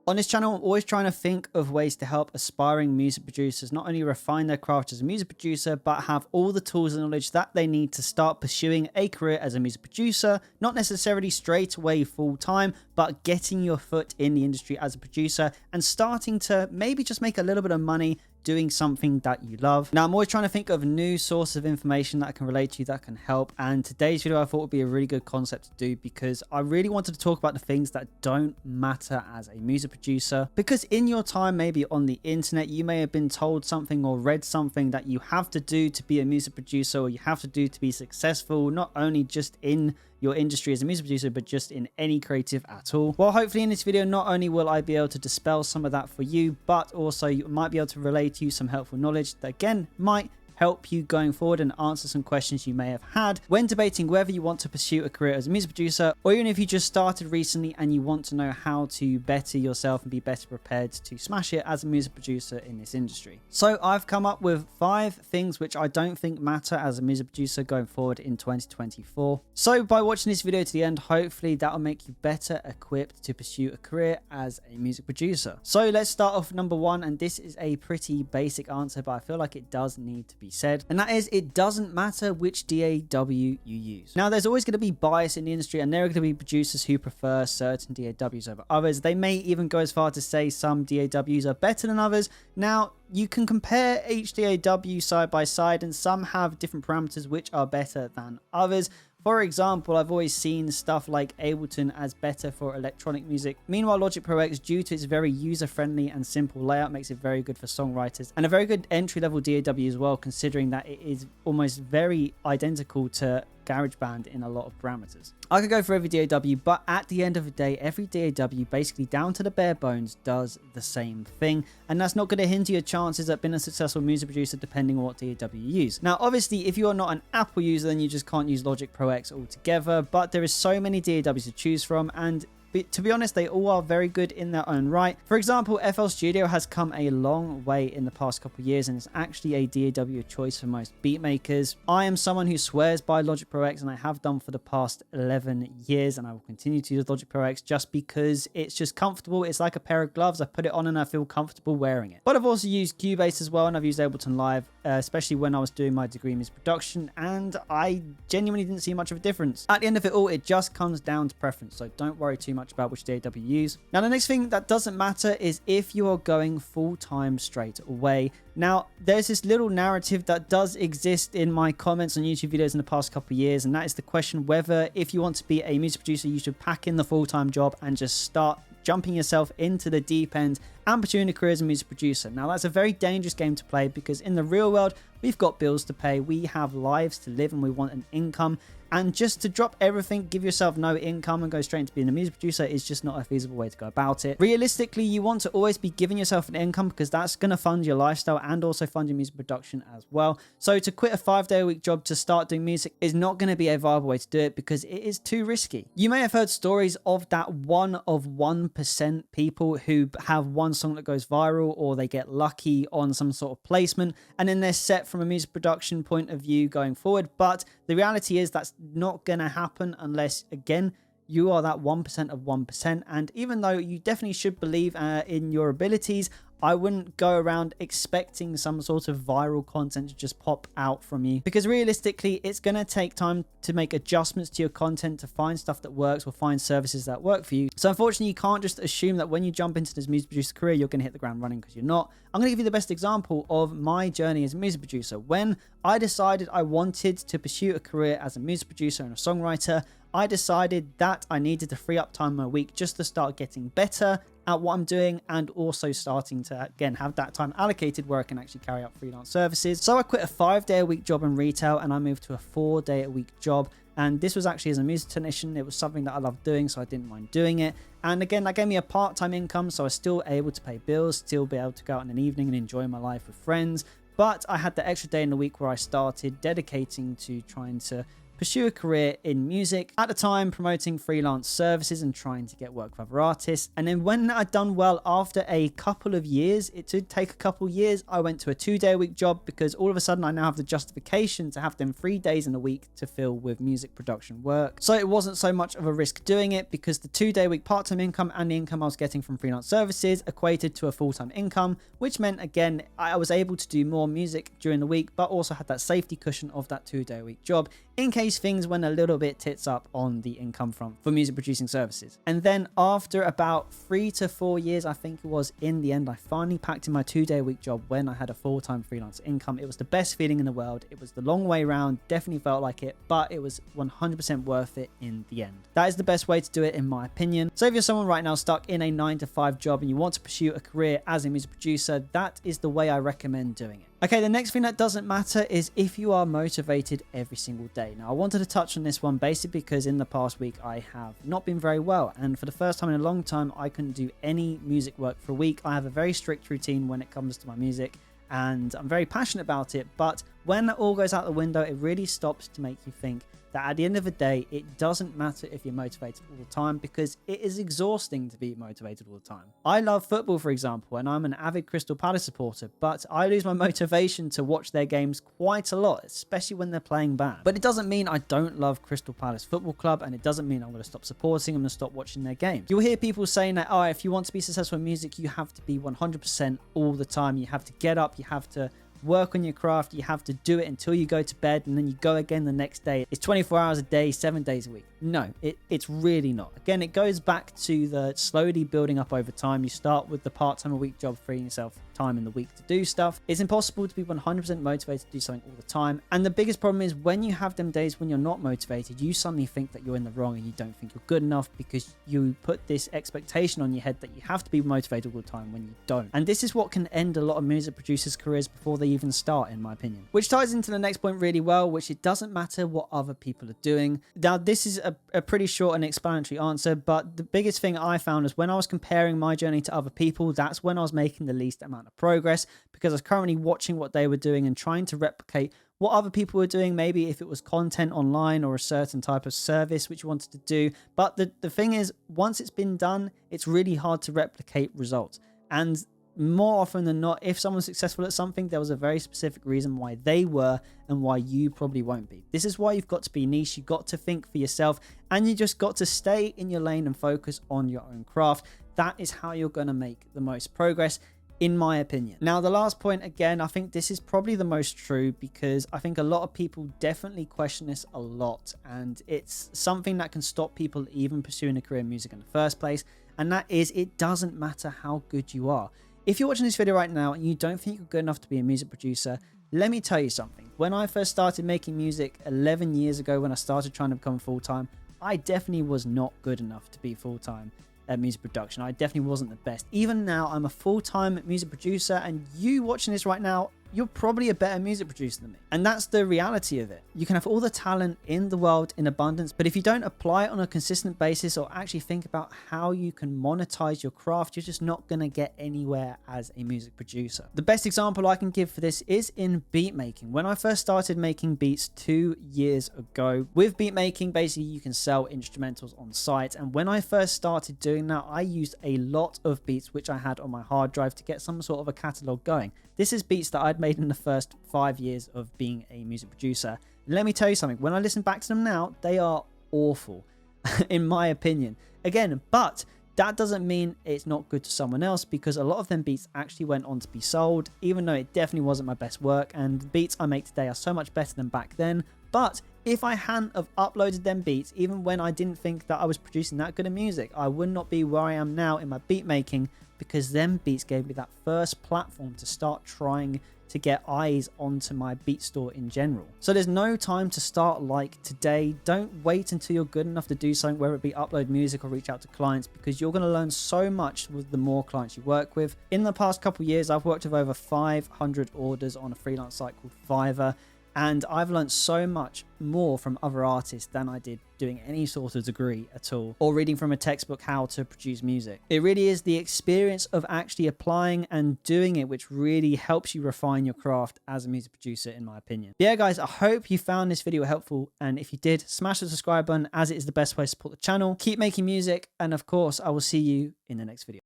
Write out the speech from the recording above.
On this channel, I'm always trying to think of ways to help aspiring music producers not only refine their craft as a music producer, but have all the tools and knowledge that they need to start pursuing a career as a music producer, not necessarily straight away full time, but getting your foot in the industry as a producer and starting to maybe just make a little bit of money doing something that you love. Now, I'm always trying to think of new sources of information that I can relate to you, that can help. And today's video I thought would be a really good concept to do because I really wanted to talk about the things that don't matter as a music producer. Because in your time, maybe on the internet, you may have been told something or read something that you have to do to be a music producer, or you have to do to be successful, not only just in your industry as a music producer, but just in any creative at all. Well, hopefully in this video, not only will I be able to dispel some of that for you, but also you might be able to relay to you some helpful knowledge that again might help you going forward and answer some questions you may have had when debating whether you want to pursue a career as a music producer, or even if you just started recently and you want to know how to better yourself and be better prepared to smash it as a music producer in this industry. So I've come up with 5 things which I don't think matter as a music producer going forward in 2024. So by watching this video to the end, hopefully that'll make you better equipped to pursue a career as a music producer. So let's start off with number 1, and this is a pretty basic answer, but I feel like it does need to be said, and that is it doesn't matter which DAW you use. Now, there's always going to be bias in the industry, and there are going to be producers who prefer certain DAWs over others. They may even go as far to say some DAWs are better than others. Now, you can compare each DAW side by side, and some have different parameters which are better than others. For example, I've always seen stuff like Ableton as better for electronic music. Meanwhile, Logic Pro X, due to its very user-friendly and simple layout, makes it very good for songwriters, and a very good entry-level DAW as well, considering that it is almost very identical to GarageBand in a lot of parameters. I could go for every DAW, but at the end of the day, every DAW, basically down to the bare bones, does the same thing, and that's not going to hinder your chances at being a successful music producer depending on what DAW you use. Now, obviously, if you are not an Apple user, then you just can't use Logic Pro X altogether, but there is so many DAWs to choose from, and to be honest, they all are very good in their own right. For example, FL Studio has come a long way in the past couple of years, and it's actually a DAW of choice for most beat makers. I am someone who swears by Logic Pro X, and I have done for the past 11 years, and I will continue to use Logic Pro X just because it's just comfortable. It's like a pair of gloves. I put it on and I feel comfortable wearing it. But I've also used Cubase as well, and I've used Ableton Live, especially when I was doing my degree in music production, and I genuinely didn't see much of a difference. At the end of it all, it just comes down to preference, so don't worry too much about which DAW you use. Now, the next thing that doesn't matter is if you are going full-time straight away. Now, there's this little narrative that does exist in my comments on YouTube videos in the past couple of years, and that is the question whether if you want to be a music producer, you should pack in the full-time job and just start jumping yourself into the deep end and pursuing a career as a music producer. Now, that's a very dangerous game to play because in the real world, we've got bills to pay, we have lives to live, and we want an income. And just to drop everything, give yourself no income and go straight into being a music producer is just not a feasible way to go about it. Realistically, you want to always be giving yourself an income because that's going to fund your lifestyle and also fund your music production as well. So to quit a 5-day-a-week job to start doing music is not going to be a viable way to do it because it is too risky. You may have heard stories of that 1% people who have one song that goes viral, or they get lucky on some sort of placement, and then they're set from a music production point of view going forward. But the reality is that's not going to happen unless, again, you are that 1% of 1%. And even though you definitely should believe in your abilities, I wouldn't go around expecting some sort of viral content to just pop out from you, because realistically, it's going to take time to make adjustments to your content, to find stuff that works or find services that work for you. So unfortunately, you can't just assume that when you jump into this music producer career, you're going to hit the ground running, because you're not. I'm going to give you the best example of my journey as a music producer. When I decided I wanted to pursue a career as a music producer and a songwriter, I decided that I needed to free up time in my week just to start getting better at what I'm doing, and also starting to, again, have that time allocated where I can actually carry out freelance services. So I quit a 5-day-a-week job in retail and I moved to a 4-day-a-week job. And this was actually as a music technician. It was something that I loved doing, so I didn't mind doing it. And again, that gave me a part-time income, so I was still able to pay bills, still be able to go out in an evening and enjoy my life with friends. But I had the extra day in the week where I started dedicating to trying to pursue a career in music. At the time, promoting freelance services and trying to get work with other artists. And then when I'd done well after a couple of years, it did take a couple of years, I went to a 2-day-a-week job because all of a sudden I now have the justification to have them 3 days in a week to fill with music production work. So it wasn't so much of a risk doing it because the 2-day-a-week part-time income and the income I was getting from freelance services equated to a full-time income, which meant again I was able to do more music during the week but also had that safety cushion of that 2-day-a-week job in case things went a little bit tits up on the income front for music producing services. And then after about 3 to 4 years, I think it was, in the end I finally packed in my 2-day-a-week job when I had a full-time freelance income. It was the best feeling in the world. It was the long way round, definitely felt like it, but it was 100% worth it in the end. That is the best way to do it in my opinion. So if you're someone right now stuck in a 9-to-5 job and you want to pursue a career as a music producer, that is the way I recommend doing it. Okay, the next thing that doesn't matter is if you are motivated every single day. Now, I wanted to touch on this one basically because in the past week I have not been very well, and for the first time in a long time I couldn't do any music work for a week. I have a very strict routine when it comes to my music and I'm very passionate about it, but when it all goes out the window, it really stops to make you think that at the end of the day, it doesn't matter if you're motivated all the time because it is exhausting to be motivated all the time. I love football, for example, and I'm an avid Crystal Palace supporter, but I lose my motivation to watch their games quite a lot, especially when they're playing bad. But it doesn't mean I don't love Crystal Palace Football Club, and it doesn't mean I'm going to stop supporting them and stop watching their games. You'll hear people saying that, oh, if you want to be successful in music, you have to be 100% all the time. You have to get up, you have to work on your craft, you have to do it until you go to bed and then you go again the next day. It's 24 hours a day, 7 days a week. No, it's really not. Again, it goes back to the slowly building up over time. You start with the part-time a week job, freeing yourself time in the week to do stuff. It's impossible to be 100% motivated to do something all the time. And the biggest problem is when you have them days when you're not motivated, you suddenly think that you're in the wrong and you don't think you're good enough because you put this expectation on your head that you have to be motivated all the time when you don't. And this is what can end a lot of music producers' careers before they even start, in my opinion. Which ties into the next point really well, which it doesn't matter what other people are doing. Now, this is a pretty short and explanatory answer, but the biggest thing I found is when I was comparing my journey to other people, that's when I was making the least amount of progress because I was currently watching what they were doing and trying to replicate what other people were doing, maybe if it was content online or a certain type of service which you wanted to do. But the thing is, once it's been done, it's really hard to replicate results. And more often than not, if someone's successful at something, there was a very specific reason why they were and why you probably won't be. This is why you've got to be niche. You've got to think for yourself and you just got to stay in your lane and focus on your own craft. That is how you're going to make the most progress, in my opinion. Now, the last point, again, I think this is probably the most true because I think a lot of people definitely question this a lot, and it's something that can stop people even pursuing a career in music in the first place, and that is it doesn't matter how good you are. If you're watching this video right now and you don't think you're good enough to be a music producer, let me tell you something. When I first started making music 11 years ago, when I started trying to become full-time, I definitely was not good enough to be full-time at music production. I definitely wasn't the best. Even now, I'm a full-time music producer, and you watching this right now, you're probably a better music producer than me. And that's the reality of it. You can have all the talent in the world in abundance, but if you don't apply it on a consistent basis or actually think about how you can monetize your craft, you're just not going to get anywhere as a music producer. The best example I can give for this is in beat making. When I first started making beats 2 years ago, with beat making, basically you can sell instrumentals on site. And when I first started doing that, I used a lot of beats which I had on my hard drive to get some sort of a catalog going. This is beats that I'd made in the first 5 years of being a music producer. Let me tell you something, when I listen back to them now, they are awful, in my opinion. Again, but that doesn't mean it's not good to someone else, because a lot of them beats actually went on to be sold, even though it definitely wasn't my best work, and the beats I make today are so much better than back then. But if I hadn't have uploaded them beats, even when I didn't think that I was producing that good of music, I would not be where I am now in my beat making, because them beats gave me that first platform to start trying to get eyes onto my beat store in general. So there's no time to start like today. Don't wait until you're good enough to do something, whether it be upload music or reach out to clients, because you're going to learn so much with the more clients you work with. In the past couple of years, I've worked with over 500 orders on a freelance site called Fiverr. And I've learned so much more from other artists than I did doing any sort of degree at all, or reading from a textbook how to produce music. It really is the experience of actually applying and doing it which really helps you refine your craft as a music producer, in my opinion. But yeah, guys, I hope you found this video helpful, and if you did, smash the subscribe button, as it is the best way to support the channel. Keep making music, and of course, I will see you in the next video.